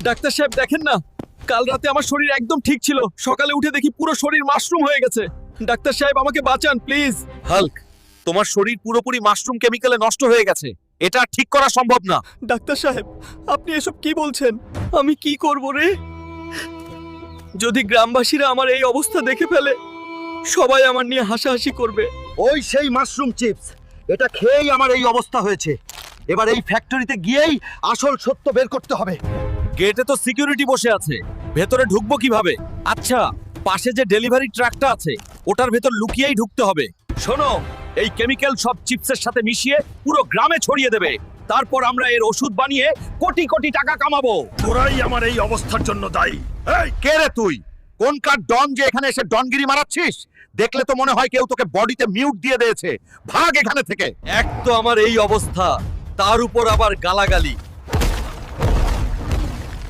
Doctor সাহেব দেখেন না, কাল রাতে আমার শরীর একদম ঠিক ছিল, সকালে উঠে দেখি পুরো শরীর মাশরুম হয়ে গেছে। ডাক্তার সাহেব আমাকে বাঁচান প্লিজ। হাল্ক, তোমার শরীর পুরোপুরি মাশরুম কেমিক্যালে নষ্ট হয়ে গেছে, এটা ঠিক করা সম্ভব না। ডাক্তার সাহেব আপনি এসব কি বলছেন? আমি কি করব রে? যদি গ্রামবাসীরা আমার এই অবস্থা দেখে ফেলে, সবাই আমার নিয়ে হাসাহাসি করবে। ওই সেই মাশরুম চিপস, এটা খেয়েই আমার এই অবস্থা হয়েছে। এবার এই ফ্যাক্টরিতে গিয়েই আসল সত্য বের করতে হবে। গেটে তো সিকিউরিটি বসে আছে, ভেতরে ঢুকবো কিভাবে? আচ্ছা, পাশে যে ডেলিভারি ট্রাকটা আছে ওটার ভেতর লুকিয়েই ঢুকতে হবে। শোনো, এই কেমিক্যাল সব চিপসের সাথে মিশিয়ে পুরো গ্রামে ছড়িয়ে দেবে, তারপর আমরা এর ওষুধ বানিয়ে কোটি কোটি টাকা কামাবো। তোরাই আমার এই অবস্থার জন্য দায়ী। এই কে রে তুই? কোনকার ডন যে এখানে এসে ডনগিরি মারাচ্ছিস? দেখলে তো মনে হয় কেউ তোকে বডিতে মিউট দিয়ে দিয়েছে। ভাগ এখানে থেকে। এক তো আমার এই অবস্থা, তার উপর আবার গালাগালি।